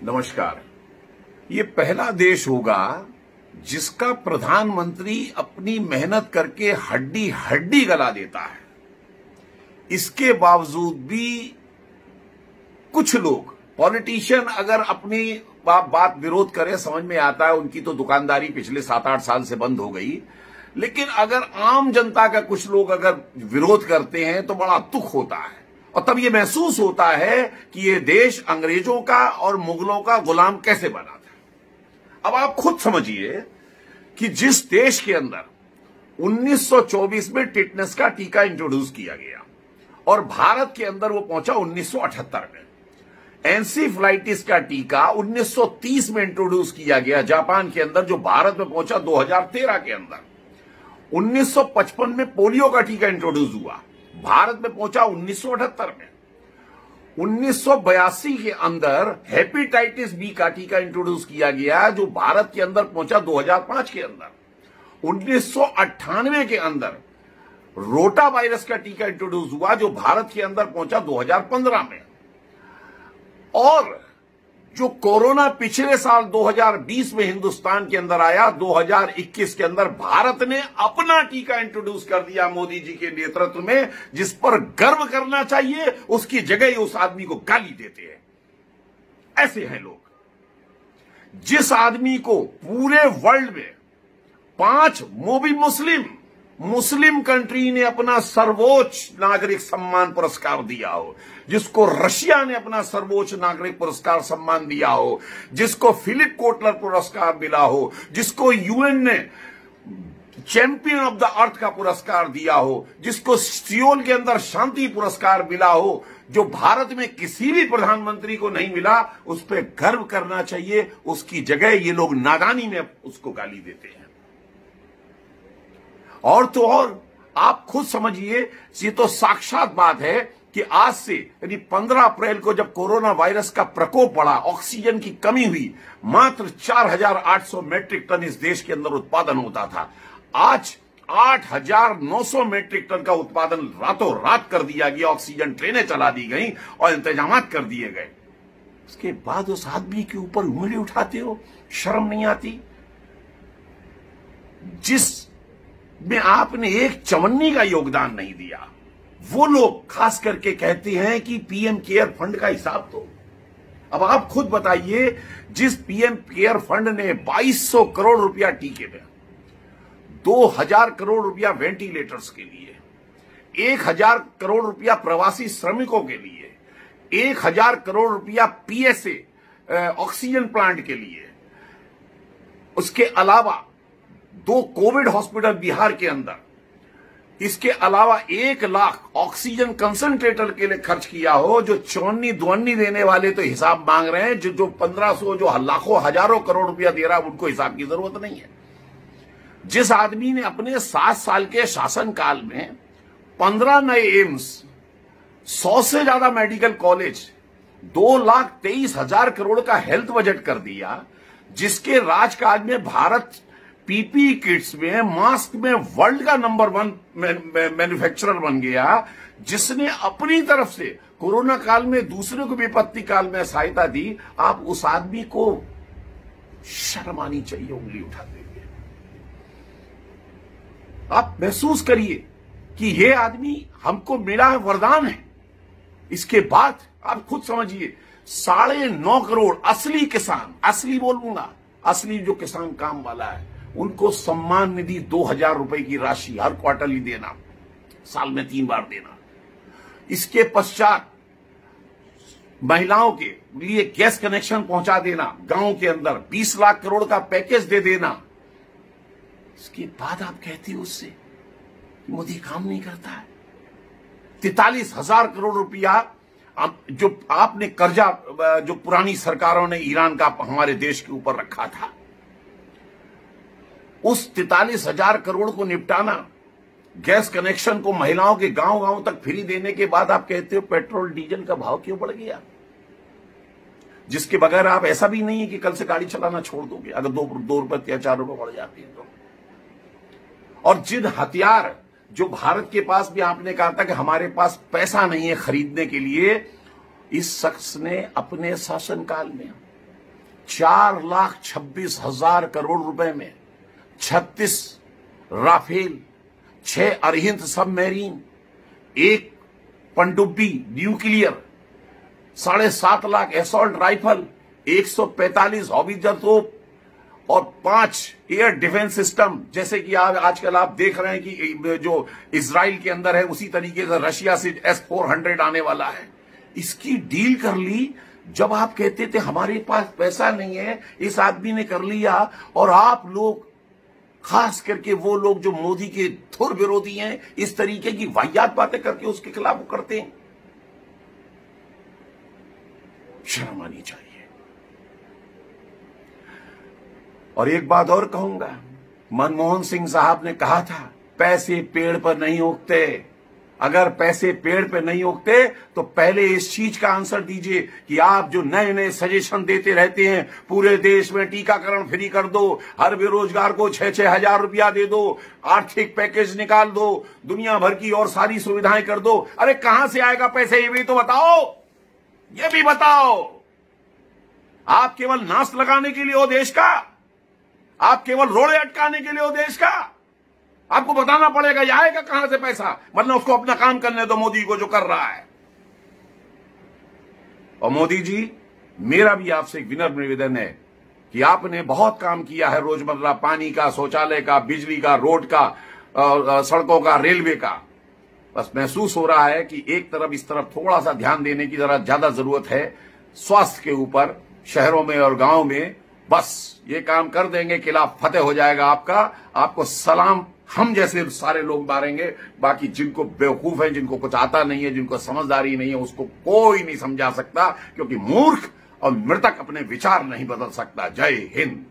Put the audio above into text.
नमस्कार। ये पहला देश होगा जिसका प्रधानमंत्री अपनी मेहनत करके हड्डी हड्डी गला देता है। इसके बावजूद भी कुछ लोग पॉलिटिशियन अगर अपनी बात विरोध करे, समझ में आता है, उनकी तो दुकानदारी पिछले 7-8 साल से बंद हो गई। लेकिन अगर आम जनता का कुछ लोग अगर विरोध करते हैं तो बड़ा दुख होता है और तब ये महसूस होता है कि ये देश अंग्रेजों का और मुगलों का गुलाम कैसे बना था। अब आप खुद समझिए कि जिस देश के अंदर 1924 में टिटनेस का टीका इंट्रोड्यूस किया गया और भारत के अंदर वो पहुंचा 1978 में, एनसीफ्लाइटिस का टीका 1930 में इंट्रोड्यूस किया गया जापान के अंदर, जो भारत में पहुंचा 2013 के अंदर। 1955 में पोलियो का टीका इंट्रोड्यूस हुआ, भारत में पहुंचा 1978 में। 1982 के अंदर हेपेटाइटिस बी का टीका इंट्रोड्यूस किया गया, जो भारत के अंदर पहुंचा 2005 के अंदर। 1998 के अंदर रोटा वायरस का टीका इंट्रोड्यूस हुआ, जो भारत के अंदर पहुंचा 2015 में। और जो कोरोना पिछले साल 2020 में हिंदुस्तान के अंदर आया, 2021 के अंदर भारत ने अपना टीका इंट्रोड्यूस कर दिया मोदी जी के नेतृत्व में, जिस पर गर्व करना चाहिए। उसकी जगह उस आदमी को गाली देते हैं। ऐसे हैं लोग। जिस आदमी को पूरे वर्ल्ड में 5 मुस्लिम कंट्री ने अपना सर्वोच्च नागरिक सम्मान पुरस्कार दिया हो, जिसको रशिया ने अपना सर्वोच्च नागरिक पुरस्कार सम्मान दिया हो, जिसको फिलिप कोटलर पुरस्कार मिला हो, जिसको यूएन ने चैंपियन ऑफ द अर्थ का पुरस्कार दिया हो, जिसको सियोल के अंदर शांति पुरस्कार मिला हो, जो भारत में किसी भी प्रधानमंत्री को नहीं मिला, उस पर गर्व करना चाहिए। उसकी जगह ये लोग नादानी में उसको गाली देते हैं। और तो और आप खुद समझिए, ये तो साक्षात बात है कि आज से यानी 15 अप्रैल को जब कोरोना वायरस का प्रकोप बढ़ा, ऑक्सीजन की कमी हुई, मात्र 4800 मैट्रिक टन इस देश के अंदर उत्पादन होता था। आज 8900 मैट्रिक टन का उत्पादन रातों रात कर दिया गया। ऑक्सीजन ट्रेनें चला दी गई और इंतजाम कर दिए गए। उसके बाद उस आदमी के ऊपर उंगली उठाते हो, शर्म नहीं आती? जिस में आपने एक चवन्नी का योगदान नहीं दिया, वो लोग खास करके कहते हैं कि पीएम केयर फंड का हिसाब दो। अब आप खुद बताइए, जिस पीएम केयर फंड ने 2200 करोड़ रुपया टीके में, 2000 करोड़ रुपया वेंटिलेटर्स के लिए, 1000 करोड़ रुपया प्रवासी श्रमिकों के लिए, 1000 करोड़ रुपया पीएसए ऑक्सीजन प्लांट के लिए, उसके अलावा 2 कोविड हॉस्पिटल बिहार के अंदर, इसके अलावा 1 लाख ऑक्सीजन कंसंट्रेटर के लिए खर्च किया हो, जो चौन्नी दुअन्नी देने वाले तो हिसाब मांग रहे हैं, जो 1500 जो लाखों हजारों करोड़ रुपया दे रहा है, उनको हिसाब की जरूरत नहीं है। जिस आदमी ने अपने 7 साल के शासनकाल में 15 नए एम्स, 100 से ज्यादा मेडिकल कॉलेज, 2,23,000 करोड़ का हेल्थ बजट कर दिया, जिसके राजकाल में भारत पीपीई किट्स में, मास्क में वर्ल्ड का नंबर 1 मैन्युफैक्चरर बन गया, जिसने अपनी तरफ से कोरोना काल में दूसरे को विपत्ति काल में सहायता दी, आप उस आदमी को शर्म आनी चाहिए उंगली उठाते हुए। आप महसूस करिए कि ये आदमी हमको मिला है, वरदान है। इसके बाद आप खुद समझिए, 9.5 करोड़ असली किसान, असली बोलूंगा, असली जो किसान काम वाला है, उनको सम्मान निधि 2000 रुपए की राशि हर क्वार्टरली देना, साल में 3 बार देना। इसके पश्चात महिलाओं के लिए गैस कनेक्शन पहुंचा देना, गांव के अंदर 20 लाख करोड़ का पैकेज दे देना। इसके बाद आप कहती हो उससे कि मोदी काम नहीं करता है। 43,000 करोड़ रुपया जो आपने कर्जा, जो पुरानी सरकारों ने ईरान का हमारे देश के ऊपर रखा था, उस 43,000 करोड़ को निपटाना, गैस कनेक्शन को महिलाओं के गांव गांव तक फ्री देने के बाद आप कहते हो पेट्रोल डीजल का भाव क्यों बढ़ गया, जिसके बगैर आप, ऐसा भी नहीं है कि कल से गाड़ी चलाना छोड़ दोगे अगर 2 रुपए या 4 रुपए बढ़ जाते हैं तो। और जिन हथियार जो भारत के पास भी आपने कहा था कि हमारे पास पैसा नहीं है खरीदने के लिए, इस शख्स ने अपने शासनकाल में 4,26,000 करोड़ रुपए में 36 राफेल, 6 अरिहंत सबमरीन, 1 पनडुब्बी nuclear, 7.5 lakh assault rifle, 145 howitzer तोप और 5 एयर डिफेंस सिस्टम, जैसे कि आजकल आप देख रहे हैं कि जो इजराइल के अंदर है उसी तरीके से रशिया से S-400 आने वाला है। इसकी डील कर ली। जब आप कहते थे हमारे पास पैसा नहीं है, इस आदमी ने कर लिया। और आप लोग, खास करके वो लोग जो मोदी के धुर विरोधी हैं, इस तरीके की वाहियात बातें करके उसके खिलाफ करते हैं। शर्म आनी चाहिए। और एक बात और कहूंगा, मनमोहन सिंह साहब ने कहा था पैसे पेड़ पर नहीं उगते। अगर पैसे पेड़ पे नहीं उगते तो पहले इस चीज का आंसर दीजिए कि आप जो नए नए सजेशन देते रहते हैं, पूरे देश में टीकाकरण फ्री कर दो, हर बेरोजगार को 6-6 हजार रुपया दे दो, आर्थिक पैकेज निकाल दो, दुनिया भर की और सारी सुविधाएं कर दो। अरे कहां से आएगा पैसे, ये भी तो बताओ, ये भी बताओ। आप केवल नाश लगाने के लिए हो देश का, आप केवल रोड़े अटकाने के लिए हो देश का। आपको बताना पड़ेगा ये आएगा कहां से पैसा, वरना उसको अपना काम करने दो मोदी को जो कर रहा है। और मोदी जी, मेरा भी आपसे एक विनम्र निवेदन है कि आपने बहुत काम किया है रोजमर्रा, पानी का, शौचालय का, बिजली का, रोड का, सड़कों का, रेलवे का। बस महसूस हो रहा है कि एक तरफ इस तरफ थोड़ा सा ध्यान देने की जरा ज्यादा जरूरत है, स्वास्थ्य के ऊपर, शहरों में और गांव में। बस ये काम कर देंगे, किला फतेह हो जाएगा आपका। आपको सलाम हम जैसे सारे लोग मारेंगे। बाकी जिनको बेवकूफ है, जिनको कुछ आता नहीं है, जिनको समझदारी नहीं है, उसको कोई नहीं समझा सकता, क्योंकि मूर्ख और मृतक अपने विचार नहीं बदल सकता। जय हिंद।